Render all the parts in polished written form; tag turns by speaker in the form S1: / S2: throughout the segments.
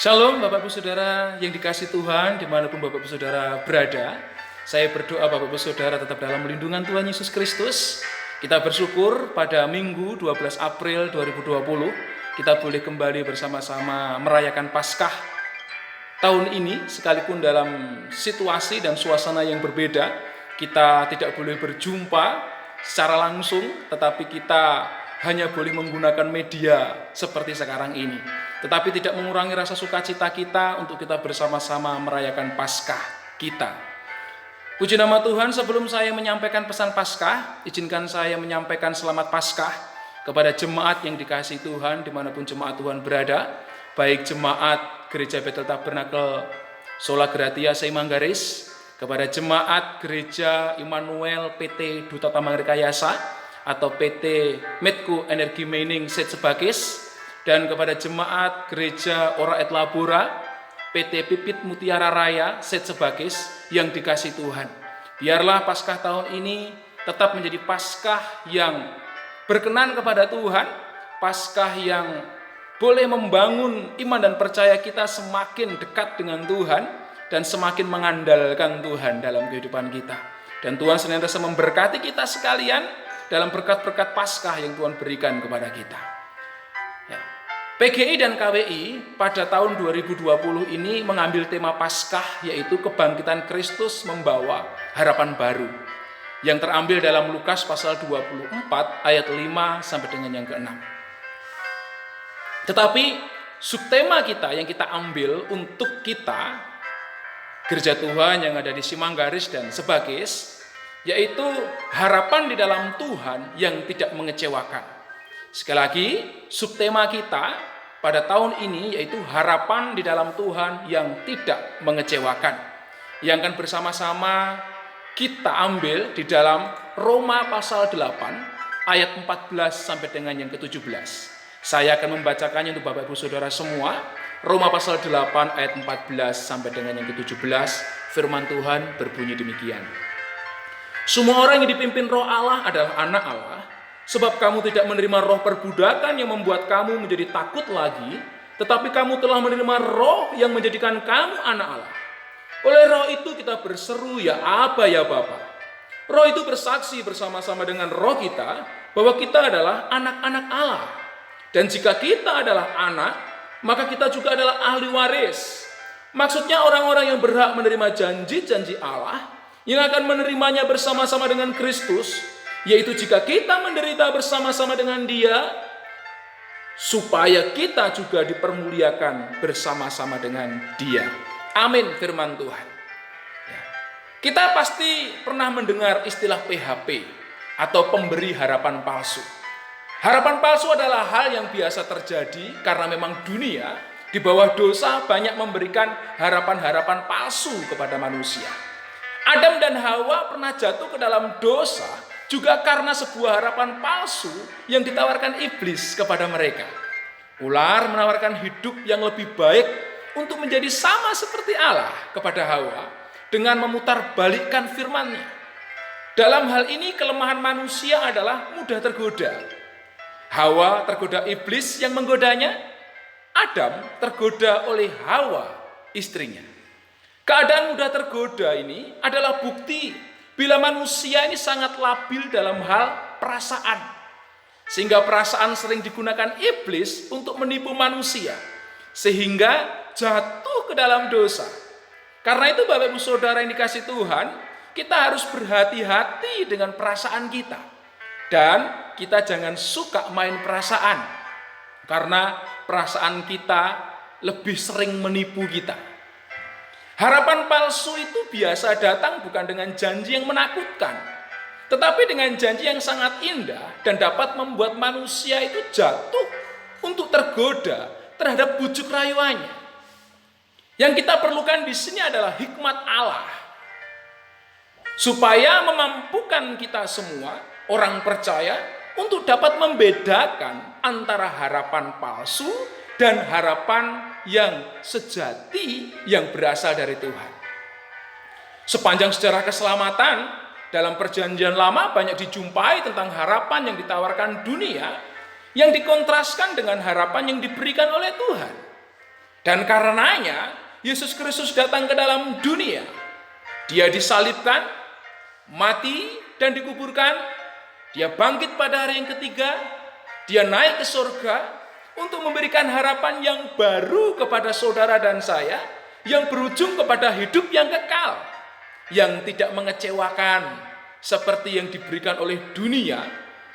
S1: Shalom Bapak Ibu Saudara yang dikasih Tuhan dimanapun Bapak Ibu Saudara berada. Saya berdoa Bapak Ibu Saudara tetap dalam lindungan Tuhan Yesus Kristus. Kita bersyukur pada Minggu 12 April 2020 kita boleh kembali bersama-sama merayakan Paskah tahun ini, sekalipun dalam situasi dan suasana yang berbeda. Kita tidak boleh berjumpa secara langsung, tetapi kita hanya boleh menggunakan media seperti sekarang ini. Tetapi tidak mengurangi rasa sukacita kita untuk kita bersama-sama merayakan Paskah kita. Puji nama Tuhan, sebelum saya menyampaikan pesan Paskah, izinkan saya menyampaikan selamat Paskah kepada jemaat yang dikasihi Tuhan dimanapun jemaat Tuhan berada, baik jemaat Gereja Bethel Tabernakel Sola Gratia Seimanggaris, kepada jemaat Gereja Immanuel PT Duta Tambang Rekayasa atau PT Medco Energi Mining Setsebakis, dan kepada jemaat Gereja Ora et Labora PT Pipit Mutiara Raya Setsebakis yang dikasihi Tuhan. Biarlah Paskah tahun ini tetap menjadi Paskah yang berkenan kepada Tuhan, Paskah yang boleh membangun iman dan percaya kita semakin dekat dengan Tuhan dan semakin mengandalkan Tuhan dalam kehidupan kita. Dan Tuhan senantiasa memberkati kita sekalian dalam berkat-berkat Paskah yang Tuhan berikan kepada kita. PGI dan KWI pada tahun 2020 ini mengambil tema Paskah, yaitu kebangkitan Kristus membawa harapan baru, yang terambil dalam Lukas pasal 24 ayat 5 sampai dengan yang ke-6. Tetapi subtema kita yang kita ambil untuk kita Gereja Tuhan yang ada di Simanggaris dan Sebakis, yaitu harapan di dalam Tuhan yang tidak mengecewakan. Sekali lagi, subtema kita pada tahun ini yaitu harapan di dalam Tuhan yang tidak mengecewakan, yang akan bersama-sama kita ambil di dalam Roma pasal 8 ayat 14 sampai dengan yang ke-17. Saya akan membacakannya untuk Bapak Ibu Saudara semua. Roma pasal 8 ayat 14 sampai dengan yang ke-17. Firman Tuhan berbunyi demikian. Semua orang yang dipimpin Roh Allah adalah anak Allah. Sebab kamu tidak menerima roh perbudakan yang membuat kamu menjadi takut lagi, tetapi kamu telah menerima roh yang menjadikan kamu anak Allah. Oleh roh itu kita berseru, ya Aba, ya Bapa. Roh itu bersaksi bersama-sama dengan roh kita bahwa kita adalah anak-anak Allah. Dan jika kita adalah anak, maka kita juga adalah ahli waris. Maksudnya orang-orang yang berhak menerima janji-janji Allah, yang akan menerimanya bersama-sama dengan Kristus, yaitu jika kita menderita bersama-sama dengan Dia, supaya kita juga dipermuliakan bersama-sama dengan Dia. Amin, firman Tuhan. Kita pasti pernah mendengar istilah PHP atau pemberi harapan palsu. Harapan palsu adalah hal yang biasa terjadi karena memang dunia di bawah dosa banyak memberikan harapan-harapan palsu kepada manusia. Adam dan Hawa pernah jatuh ke dalam dosa juga karena sebuah harapan palsu yang ditawarkan iblis kepada mereka. Ular menawarkan hidup yang lebih baik untuk menjadi sama seperti Allah kepada Hawa dengan memutarbalikkan firman-Nya. Dalam hal ini kelemahan manusia adalah mudah tergoda. Hawa tergoda iblis yang menggodanya, Adam tergoda oleh Hawa istrinya. Keadaan mudah tergoda ini adalah bukti bila manusia ini sangat labil dalam hal perasaan, sehingga perasaan sering digunakan iblis untuk menipu manusia, sehingga jatuh ke dalam dosa. Karena itu Bapak Ibu Saudara yang dikasihi Tuhan, kita harus berhati-hati dengan perasaan kita. Dan kita jangan suka main perasaan, karena perasaan kita lebih sering menipu kita. Harapan palsu itu biasa datang bukan dengan janji yang menakutkan, tetapi dengan janji yang sangat indah dan dapat membuat manusia itu jatuh untuk tergoda terhadap bujuk rayuannya. Yang kita perlukan di sini adalah hikmat Allah, supaya memampukan kita semua, orang percaya, untuk dapat membedakan antara harapan palsu dan harapan yang sejati yang berasal dari Tuhan. Sepanjang sejarah keselamatan, dalam perjanjian lama banyak dijumpai tentang harapan yang ditawarkan dunia yang dikontraskan dengan harapan yang diberikan oleh Tuhan. Dan karenanya Yesus Kristus datang ke dalam dunia. Dia disalibkan, mati dan dikuburkan. Dia bangkit pada hari yang ketiga. Dia naik ke surga untuk memberikan harapan yang baru kepada saudara dan saya, yang berujung kepada hidup yang kekal, yang tidak mengecewakan seperti yang diberikan oleh dunia,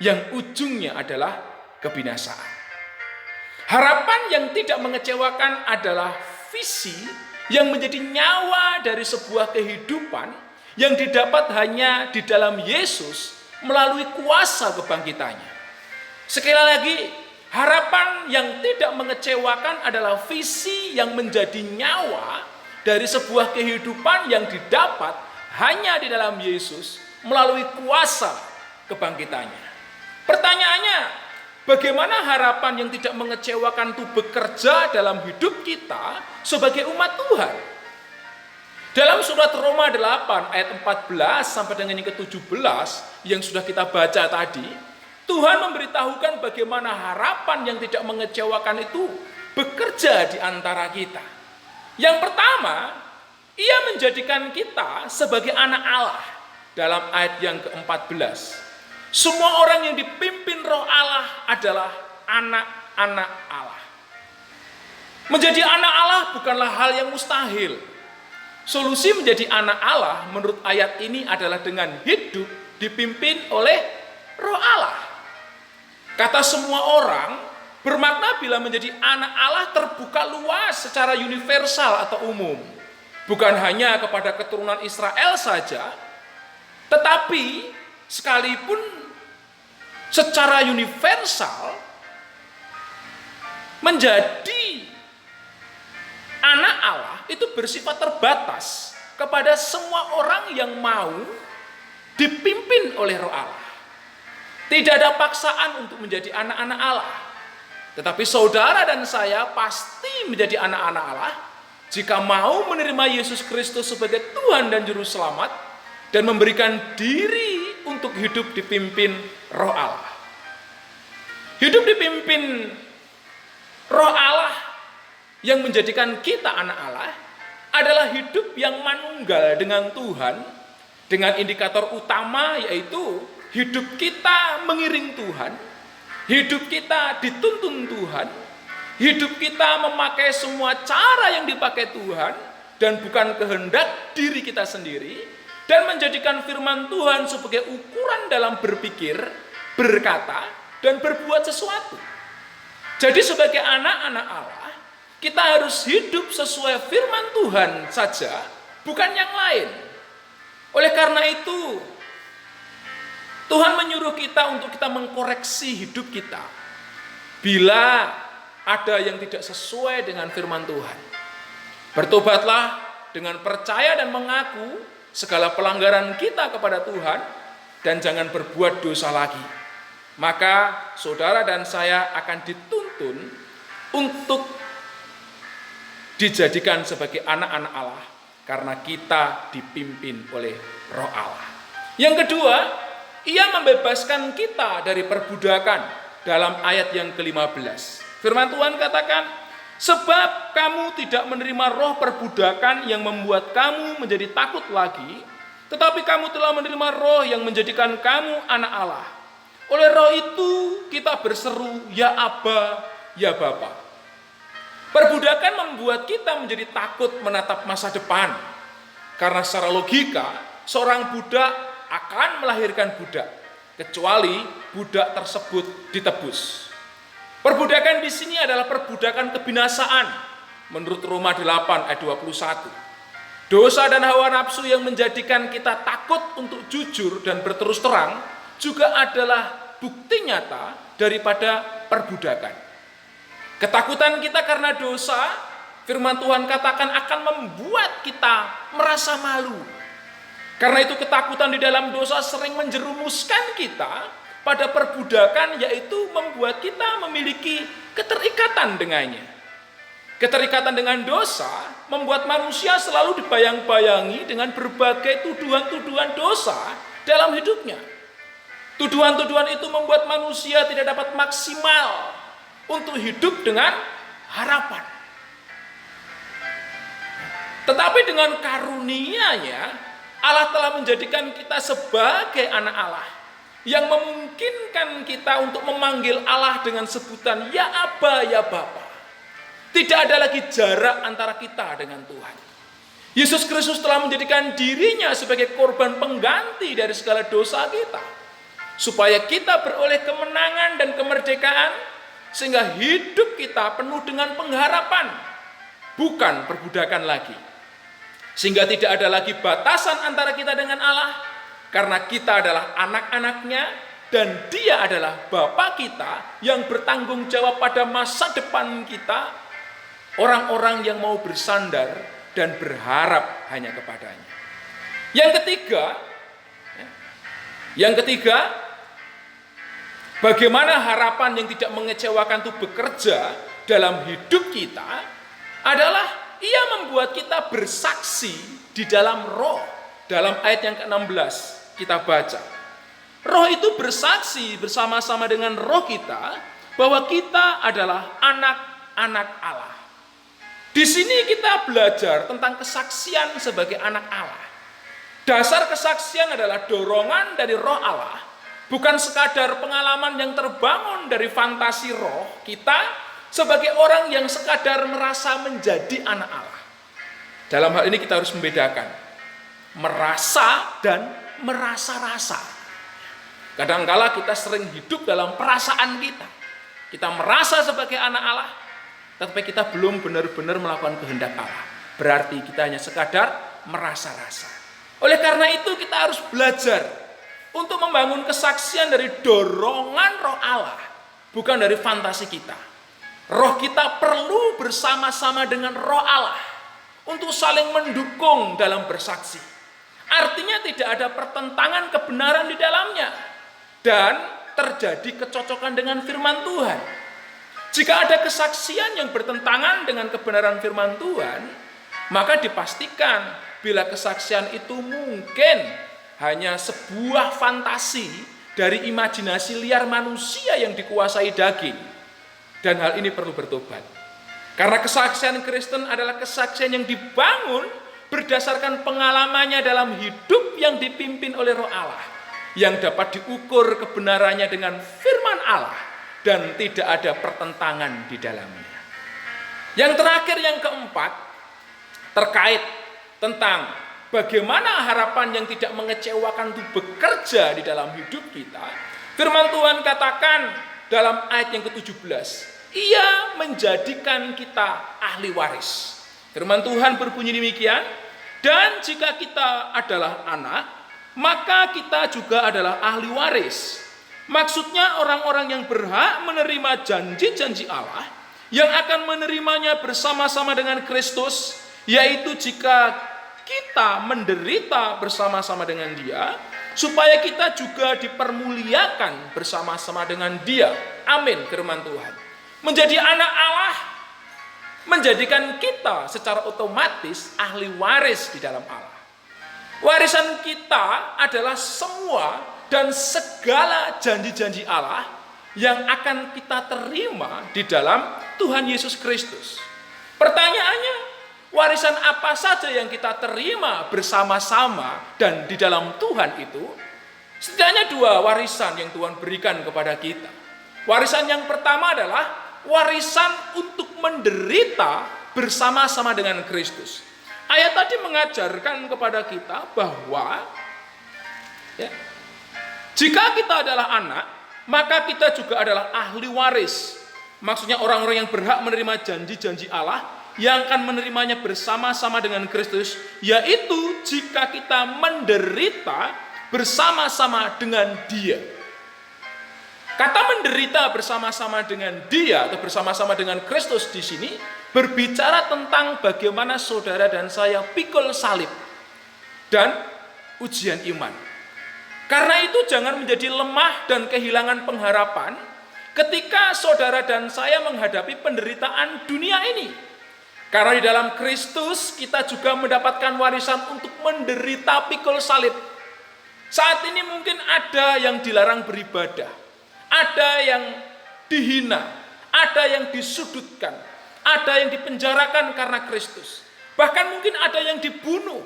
S1: yang ujungnya adalah kebinasaan. Harapan yang tidak mengecewakan adalah visi yang menjadi nyawa dari sebuah kehidupan yang didapat hanya di dalam Yesus melalui kuasa kebangkitannya. Sekali lagi, harapan yang tidak mengecewakan adalah visi yang menjadi nyawa dari sebuah kehidupan yang didapat hanya di dalam Yesus melalui kuasa kebangkitannya. Pertanyaannya, bagaimana harapan yang tidak mengecewakan itu bekerja dalam hidup kita sebagai umat Tuhan? Dalam surat Roma 8 ayat 14 sampai dengan yang ke-17 yang sudah kita baca tadi, Tuhan memberitahukan bagaimana harapan yang tidak mengecewakan itu bekerja di antara kita. Yang pertama, Ia menjadikan kita sebagai anak Allah dalam ayat yang ke-14. Semua orang yang dipimpin Roh Allah adalah anak-anak Allah. Menjadi anak Allah bukanlah hal yang mustahil. Solusi menjadi anak Allah menurut ayat ini adalah dengan hidup dipimpin oleh Roh Allah. Kata semua orang bermakna bila menjadi anak Allah terbuka luas secara universal atau umum. Bukan hanya kepada keturunan Israel saja, tetapi sekalipun secara universal menjadi anak Allah itu bersifat terbatas kepada semua orang yang mau dipimpin oleh Roh Allah. Tidak ada paksaan untuk menjadi anak-anak Allah. Tetapi saudara dan saya pasti menjadi anak-anak Allah jika mau menerima Yesus Kristus sebagai Tuhan dan Juru Selamat dan memberikan diri untuk hidup dipimpin Roh Allah. Hidup dipimpin Roh Allah yang menjadikan kita anak Allah adalah hidup yang manunggal dengan Tuhan, dengan indikator utama yaitu hidup kita mengiring Tuhan, hidup kita dituntun Tuhan, hidup kita memakai semua cara yang dipakai Tuhan dan bukan kehendak diri kita sendiri, dan menjadikan firman Tuhan sebagai ukuran dalam berpikir, berkata, dan berbuat sesuatu. Jadi sebagai anak-anak Allah, kita harus hidup sesuai firman Tuhan saja, bukan yang lain. Oleh karena itu, Tuhan menyuruh kita untuk kita mengkoreksi hidup kita bila ada yang tidak sesuai dengan firman Tuhan. Bertobatlah dengan percaya dan mengaku segala pelanggaran kita kepada Tuhan dan jangan berbuat dosa lagi. Maka saudara dan saya akan dituntun untuk dijadikan sebagai anak-anak Allah karena kita dipimpin oleh Roh Allah. Yang kedua, Ia membebaskan kita dari perbudakan dalam ayat yang ke-15. Firman Tuhan katakan, sebab kamu tidak menerima roh perbudakan yang membuat kamu menjadi takut lagi, tetapi kamu telah menerima roh yang menjadikan kamu anak Allah. Oleh roh itu kita berseru, ya Aba, ya Bapa. Perbudakan membuat kita menjadi takut menatap masa depan. Karena secara logika, seorang budak akan melahirkan budak, kecuali budak tersebut ditebus. Perbudakan di sini adalah perbudakan kebinasaan menurut Roma 8 ayat 21. Dosa dan hawa nafsu yang menjadikan kita takut untuk jujur dan berterus terang juga adalah bukti nyata daripada perbudakan. Ketakutan kita karena dosa, firman Tuhan katakan akan membuat kita merasa malu. Karena itu ketakutan di dalam dosa sering menjerumuskan kita pada perbudakan, yaitu membuat kita memiliki keterikatan dengannya. Keterikatan dengan dosa membuat manusia selalu dibayang-bayangi dengan berbagai tuduhan-tuduhan dosa dalam hidupnya. Tuduhan-tuduhan itu membuat manusia tidak dapat maksimal untuk hidup dengan harapan. Tetapi dengan karunia-Nya, Allah telah menjadikan kita sebagai anak Allah, yang memungkinkan kita untuk memanggil Allah dengan sebutan ya Aba, ya Bapa. Tidak ada lagi jarak antara kita dengan Tuhan. Yesus Kristus telah menjadikan dirinya sebagai korban pengganti dari segala dosa kita, supaya kita beroleh kemenangan dan kemerdekaan, sehingga hidup kita penuh dengan pengharapan, bukan perbudakan lagi. Sehingga tidak ada lagi batasan antara kita dengan Allah, karena kita adalah anak-anak-Nya, dan Dia adalah Bapa kita yang bertanggung jawab pada masa depan kita, orang-orang yang mau bersandar dan berharap hanya kepadanya. Yang ketiga, bagaimana harapan yang tidak mengecewakan itu bekerja dalam hidup kita adalah Ia membuat kita bersaksi di dalam roh. Dalam ayat yang ke-16 kita baca, roh itu bersaksi bersama-sama dengan roh kita bahwa kita adalah anak-anak Allah. Di sini kita belajar tentang kesaksian sebagai anak Allah. Dasar kesaksian adalah dorongan dari roh Allah, bukan sekadar pengalaman yang terbangun dari fantasi roh kita sebagai orang yang sekadar merasa menjadi anak Allah. Dalam hal ini kita harus membedakan merasa dan merasa-rasa. Kadangkala kita sering hidup dalam perasaan kita. Kita merasa sebagai anak Allah, tetapi kita belum benar-benar melakukan kehendak Allah. Berarti kita hanya sekadar merasa-rasa. Oleh karena itu kita harus belajar untuk membangun kesaksian dari dorongan roh Allah, bukan dari fantasi kita. Roh kita perlu bersama-sama dengan roh Allah untuk saling mendukung dalam bersaksi. Artinya tidak ada pertentangan kebenaran di dalamnya, dan terjadi kecocokan dengan firman Tuhan. Jika ada kesaksian yang bertentangan dengan kebenaran firman Tuhan, maka dipastikan bila kesaksian itu mungkin hanya sebuah fantasi dari imajinasi liar manusia yang dikuasai daging. Dan hal ini perlu bertobat. Karena kesaksian Kristen adalah kesaksian yang dibangun berdasarkan pengalamannya dalam hidup yang dipimpin oleh roh Allah, yang dapat diukur kebenarannya dengan firman Allah dan tidak ada pertentangan di dalamnya. Yang terakhir, yang keempat, terkait tentang bagaimana harapan yang tidak mengecewakan itu bekerja di dalam hidup kita. Firman Tuhan katakan dalam ayat yang ke-17, Ia menjadikan kita ahli waris. Firman Tuhan berbunyi demikian, dan jika kita adalah anak, maka kita juga adalah ahli waris. Maksudnya orang-orang yang berhak menerima janji-janji Allah, yang akan menerimanya bersama-sama dengan Kristus, yaitu jika kita menderita bersama-sama dengan Dia, supaya kita juga dipermuliakan bersama-sama dengan Dia. Amin, firman Tuhan. Menjadi anak Allah menjadikan kita secara otomatis ahli waris di dalam Allah. Warisan kita adalah semua dan segala janji-janji Allah yang akan kita terima di dalam Tuhan Yesus Kristus. Pertanyaannya, warisan apa saja yang kita terima bersama-sama dan di dalam Tuhan itu? Setidaknya dua warisan yang Tuhan berikan kepada kita. Warisan yang pertama adalah warisan untuk menderita bersama-sama dengan Kristus. Ayat tadi mengajarkan kepada kita bahwa jika kita adalah anak, maka kita juga adalah ahli waris. Maksudnya orang-orang yang berhak menerima janji-janji Allah, yang akan menerimanya bersama-sama dengan Kristus, yaitu jika kita menderita bersama-sama dengan Dia. Kata menderita bersama-sama dengan Dia atau bersama-sama dengan Kristus di sini berbicara tentang bagaimana saudara dan saya pikul salib dan ujian iman. Karena itu jangan menjadi lemah dan kehilangan pengharapan ketika saudara dan saya menghadapi penderitaan dunia ini. Karena di dalam Kristus kita juga mendapatkan warisan untuk menderita pikul salib. Saat ini mungkin ada yang dilarang beribadah, ada yang dihina, ada yang disudutkan, ada yang dipenjarakan karena Kristus. Bahkan mungkin ada yang dibunuh.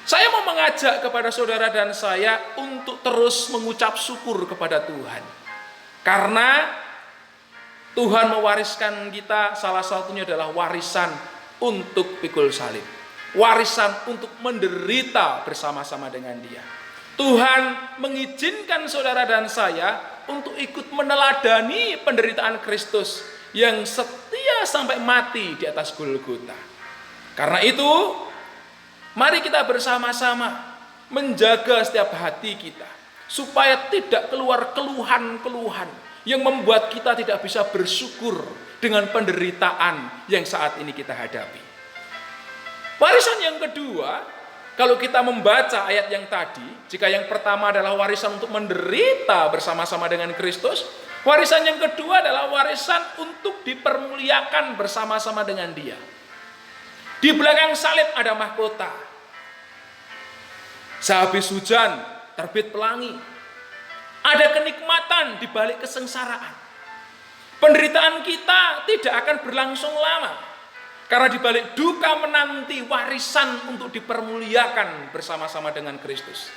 S1: Saya mau mengajak kepada saudara dan saya untuk terus mengucap syukur kepada Tuhan. Karena Tuhan mewariskan kita, salah satunya adalah warisan untuk pikul salib. Warisan untuk menderita bersama-sama dengan Dia. Tuhan mengizinkan saudara dan saya untuk ikut meneladani penderitaan Kristus yang setia sampai mati di atas Golgota. Karena itu, mari kita bersama-sama menjaga setiap hati kita, supaya tidak keluar keluhan-keluhan yang membuat kita tidak bisa bersyukur dengan penderitaan yang saat ini kita hadapi. Warisan yang kedua, kalau kita membaca ayat yang tadi, jika yang pertama adalah warisan untuk menderita bersama-sama dengan Kristus, warisan yang kedua adalah warisan untuk dipermuliakan bersama-sama dengan Dia. Di belakang salib ada mahkota. Sehabis hujan, terbit pelangi. Ada kenikmatan di balik kesengsaraan. Penderitaan kita tidak akan berlangsung lama. Karena di balik duka menanti warisan untuk dipermuliakan bersama-sama dengan Kristus.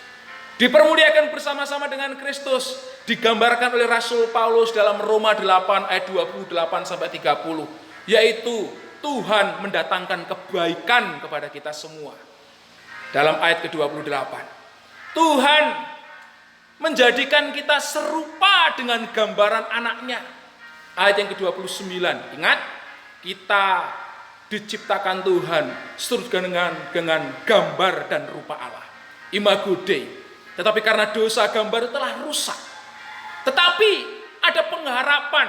S1: Dipermuliakan bersama-sama dengan Kristus digambarkan oleh Rasul Paulus dalam Roma 8 ayat 28-30. Yaitu Tuhan mendatangkan kebaikan kepada kita semua. Dalam ayat ke-28. Tuhan menjadikan kita serupa dengan gambaran anaknya. Ayat yang ke-29. Ingat, kita diciptakan Tuhan surga dengan gambar dan rupa Allah. Imago Dei. Tetapi karena dosa gambar telah rusak. Tetapi ada pengharapan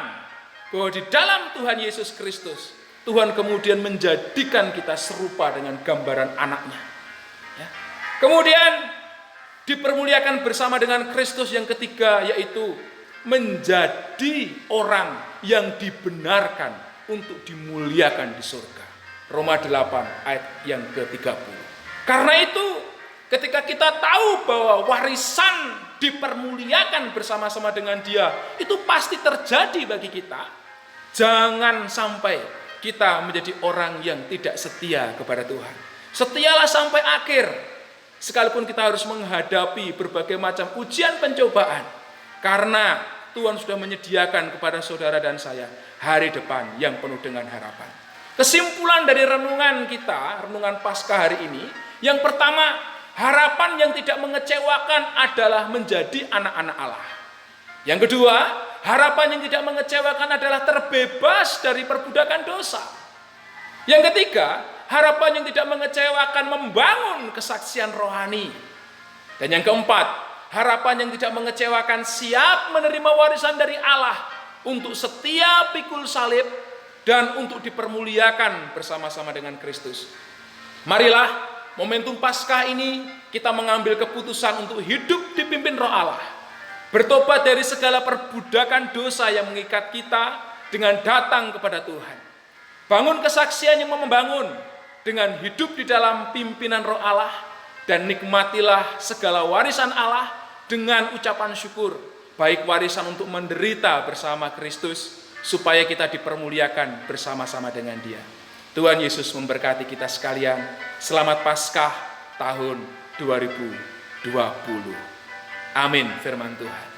S1: bahwa di dalam Tuhan Yesus Kristus, Tuhan kemudian menjadikan kita serupa dengan gambaran anaknya. Ya. Kemudian dipermuliakan bersama dengan Kristus yang ketiga, yaitu menjadi orang yang dibenarkan untuk dimuliakan di surga. Roma 8 ayat yang ke-30. Karena itu ketika kita tahu bahwa warisan dipermuliakan bersama-sama dengan Dia, itu pasti terjadi bagi kita. Jangan sampai kita menjadi orang yang tidak setia kepada Tuhan. Setialah sampai akhir. Sekalipun kita harus menghadapi berbagai macam ujian pencobaan. Karena Tuhan sudah menyediakan kepada saudara dan saya hari depan yang penuh dengan harapan. Kesimpulan dari renungan kita, renungan Paskah hari ini, yang pertama, harapan yang tidak mengecewakan adalah menjadi anak-anak Allah. Yang kedua, harapan yang tidak mengecewakan adalah terbebas dari perbudakan dosa. Yang ketiga, harapan yang tidak mengecewakan membangun kesaksian rohani. Dan yang keempat, harapan yang tidak mengecewakan siap menerima warisan dari Allah untuk setia pikul salib dan untuk dipermuliakan bersama-sama dengan Kristus. Marilah momentum Paskah ini kita mengambil keputusan untuk hidup dipimpin Roh Allah. Bertobat dari segala perbudakan dosa yang mengikat kita dengan datang kepada Tuhan. Bangun kesaksian yang membangun dengan hidup di dalam pimpinan Roh Allah. Dan nikmatilah segala warisan Allah dengan ucapan syukur. Baik warisan untuk menderita bersama Kristus, supaya kita dipermuliakan bersama-sama dengan Dia. Tuhan Yesus memberkati kita sekalian. Selamat Paskah tahun 2020. Amin, firman Tuhan.